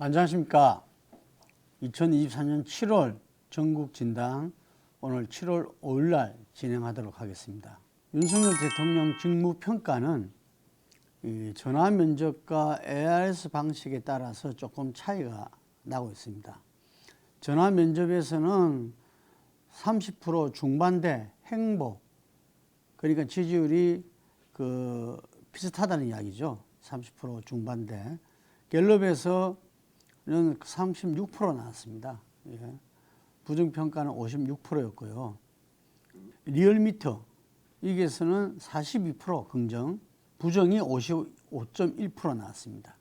안녕하십니까. 2024년 7월 전국 진당 오늘 7월 5일 날 진행하도록 하겠습니다. 윤석열 대통령 직무평가는 이 전화 면접과 ARS 방식에 따라서 조금 차이가 나고 있습니다. 전화 면접에서는 30% 중반대 행보, 그러니까 지지율이 비슷하다는 이야기죠. 30% 중반대. 갤럽에서는 36% 나왔습니다. 예. 부정평가는 56%였고요. 리얼미터 여기에서는 42% 긍정, 부정이 55.1% 나왔습니다.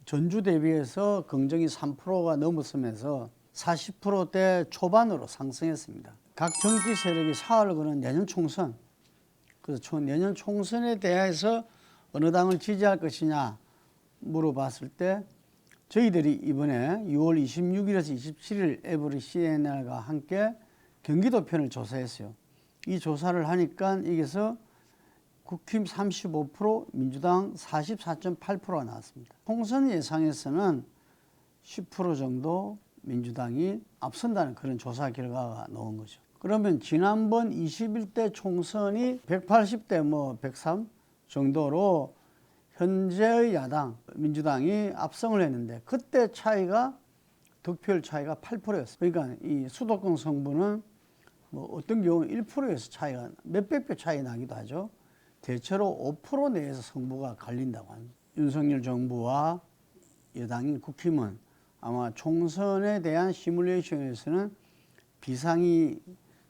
전주 대비해서 긍정이 3%가 넘어서면서 40%대 초반으로 상승했습니다. 각 정치 세력이 사활을 거는 내년 총선, 그래서 내년 총선에 대해서 어느 당을 지지할 것이냐 물어봤을 때 저희들이 이번에 6월 26일에서 27일 에브리 CNR과 함께 경기도 편을 조사했어요. 이 조사를 하니까 여기서 국힘 35%, 민주당 44.8%가 나왔습니다. 총선 예상에서는 10% 정도 민주당이 앞선다는 그런 조사 결과가 나온 거죠. 그러면 지난번 21대 총선이 180대 103 정도로 현재의 야당 민주당이 압승을 했는데 그때 차이가 득표율 차이가 8%였어요. 그러니까 이 수도권 성분은 어떤 경우는 1%에서 차이가 몇백 표 차이 나기도 하죠. 대체로 5% 내에서 승부가 갈린다고 합니다. 윤석열 정부와 여당인 국힘은 아마 총선에 대한 시뮬레이션에서는 비상이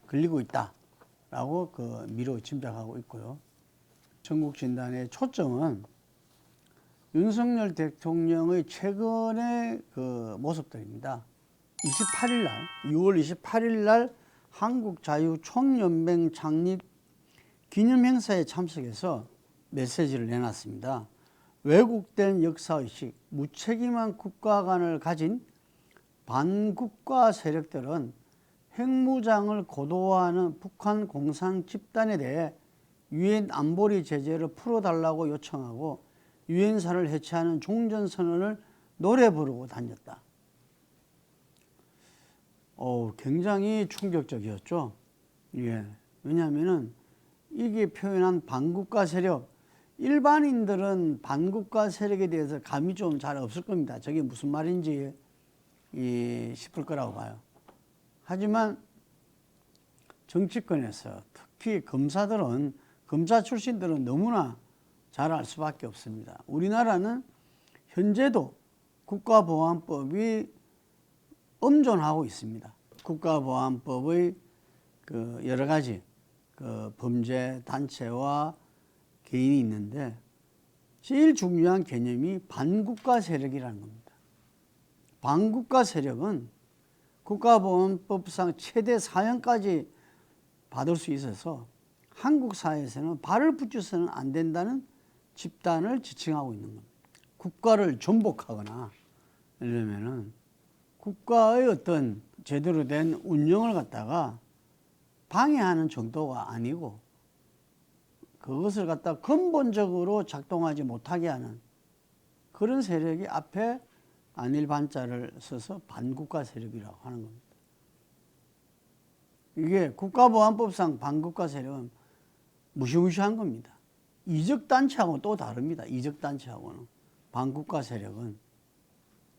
걸리고 있다라고 미루어 짐작하고 있고요. 전국 진단의 초점은 윤석열 대통령의 최근의 모습들입니다. 28일 날, 6월 28일 날 한국자유총연맹 창립 기념행사에 참석해서 메시지를 내놨습니다. 왜곡된 역사의식, 무책임한 국가관을 가진 반국가 세력들은 핵무장을 고도화하는 북한 공산 집단에 대해 유엔 안보리 제재를 풀어달라고 요청하고 유엔사를 해체하는 종전선언을 노래 부르고 다녔다. 굉장히 충격적이었죠. 예. 왜냐하면 이게 표현한 반국가 세력, 일반인들은 반국가 세력에 대해서 감이 좀 잘 없을 겁니다. 저게 무슨 말인지 싶을 거라고 봐요. 하지만 정치권에서 특히 검사 출신들은 너무나 잘 알 수밖에 없습니다. 우리나라는 현재도 국가보안법이 엄존하고 있습니다. 국가보안법의 여러 가지 범죄 단체와 개인이 있는데 제일 중요한 개념이 반국가 세력이라는 겁니다. 반국가 세력은 국가보안법상 최대 사형까지 받을 수 있어서 한국 사회에서는 발을 붙여서는 안 된다는 집단을 지칭하고 있는 겁니다. 국가를 전복하거나 이러면은 국가의 어떤 제대로 된 운영을 갖다가 방해하는 정도가 아니고 그것을 갖다 근본적으로 작동하지 못하게 하는 그런 세력이 앞에 안일 반자를 써서 반국가 세력이라고 하는 겁니다. 이게 국가보안법상 반국가 세력은 무시무시한 겁니다. 이적단체하고는 또 다릅니다. 이적단체하고는. 반국가 세력은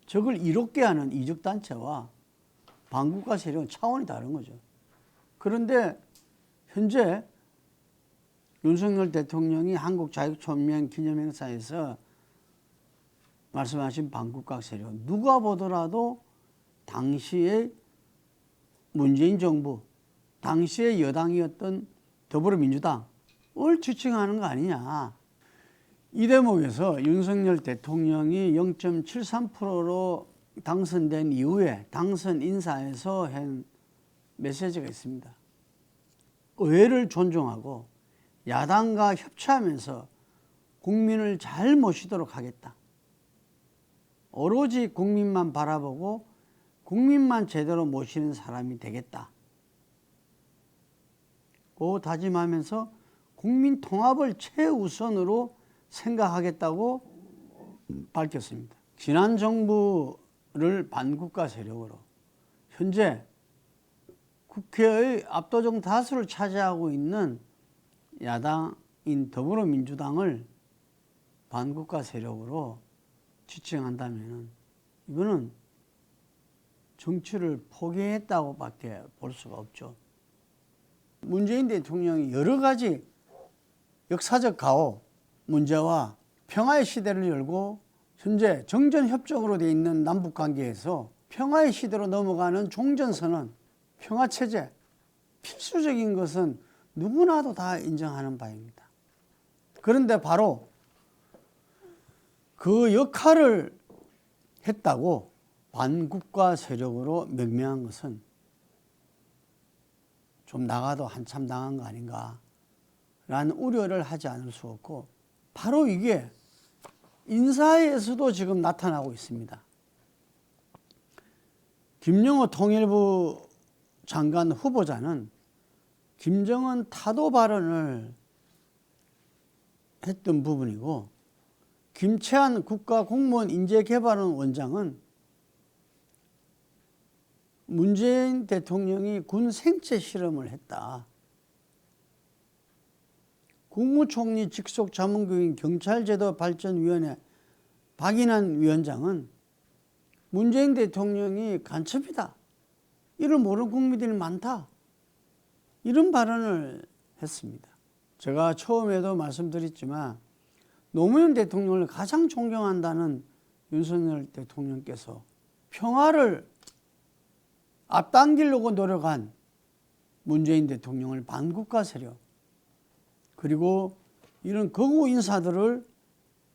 적을 이롭게 하는 이적단체와 반국가 세력은 차원이 다른 거죠. 그런데 현재 윤석열 대통령이 한국자유총연맹 기념행사에서 말씀하신 반국가 세력, 누가 보더라도 당시의 문재인 정부, 당시의 여당이었던 더불어민주당을 지칭하는 거 아니냐. 이 대목에서 윤석열 대통령이 0.73%로 당선된 이후에 당선 인사에서 한 메시지가 있습니다. 의회를 존중하고 야당과 협치하면서 국민을 잘 모시도록 하겠다. 오로지 국민만 바라보고 국민만 제대로 모시는 사람이 되겠다. 고 다짐하면서 국민 통합을 최우선으로 생각하겠다고 밝혔습니다. 지난 정부를 반국가 세력으로 현재 국회의 압도적 다수를 차지하고 있는 야당인 더불어민주당을 반국가 세력으로 지칭한다면 이거는 정치를 포기했다고밖에 볼 수가 없죠. 문재인 대통령이 여러 가지 역사적 가오 문제와 평화의 시대를 열고 현재 정전협정으로 되어 있는 남북관계에서 평화의 시대로 넘어가는 종전선언, 평화체제, 필수적인 것은 누구나도 다 인정하는 바입니다. 그런데 바로 그 역할을 했다고 반국가 세력으로 명명한 것은 좀 나가도 한참 당한 거 아닌가 라는 우려를 하지 않을 수 없고, 바로 이게 인사에서도 지금 나타나고 있습니다. 김영호 통일부 장관 후보자는 김정은 타도 발언을 했던 부분이고, 김채한 국가공무원 인재개발원 원장은 문재인 대통령이 군 생체 실험을 했다. 국무총리 직속 자문교인 경찰제도 발전위원회 박인환 위원장은 문재인 대통령이 간첩이다. 이를 모르는 국민들이 많다. 이런 발언을 했습니다. 제가 처음에도 말씀드렸지만 노무현 대통령을 가장 존경한다는 윤석열 대통령께서 평화를 앞당기려고 노력한 문재인 대통령을 반국가 세력, 그리고 이런 거구 인사들을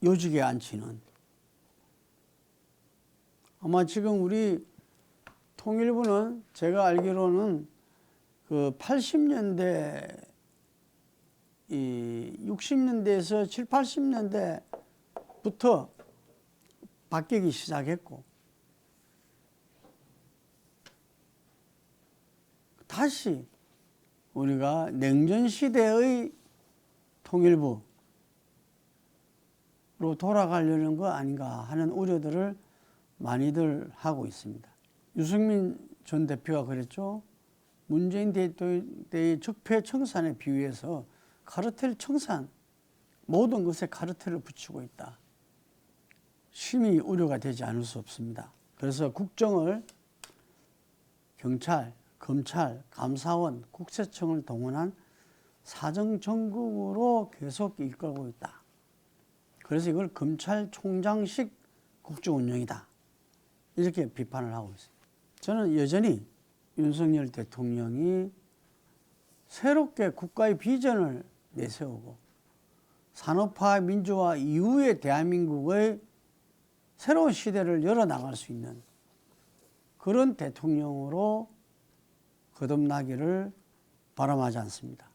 요직에 앉히는, 아마 지금 우리 통일부는 제가 알기로는 그 80년대, 60년대에서 7, 80년대부터 바뀌기 시작했고, 다시 우리가 냉전 시대의 통일부로 돌아가려는 거 아닌가 하는 우려들을 많이들 하고 있습니다. 유승민 전 대표가 그랬죠. 문재인 대통령의 적폐청산에 비유해서 카르텔 청산, 모든 것에 카르텔을 붙이고 있다. 심히 우려가 되지 않을 수 없습니다. 그래서 국정을 경찰, 검찰, 감사원, 국세청을 동원한 사정정국으로 계속 이끌고 있다. 그래서 이걸 검찰총장식 국정운영이다. 이렇게 비판을 하고 있습니다. 저는 여전히 윤석열 대통령이 새롭게 국가의 비전을 내세우고 산업화 민주화 이후의 대한민국의 새로운 시대를 열어나갈 수 있는 그런 대통령으로 거듭나기를 바람하지 않습니다.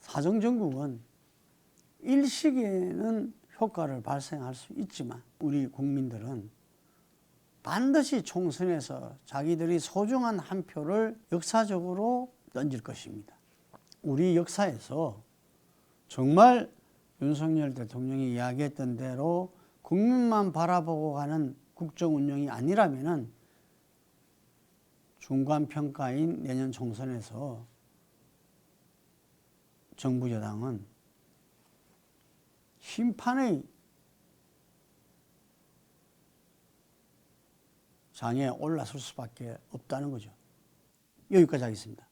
사정정국은 일시에는 효과를 발생할 수 있지만 우리 국민들은 반드시 총선에서 자기들이 소중한 한 표를 역사적으로 던질 것입니다. 우리 역사에서 정말 윤석열 대통령이 이야기했던 대로 국민만 바라보고 가는 국정 운영이 아니라면은 중간평가인 내년 총선에서 정부 여당은 심판의 장에 올라설 수밖에 없다는 거죠. 여기까지 하겠습니다.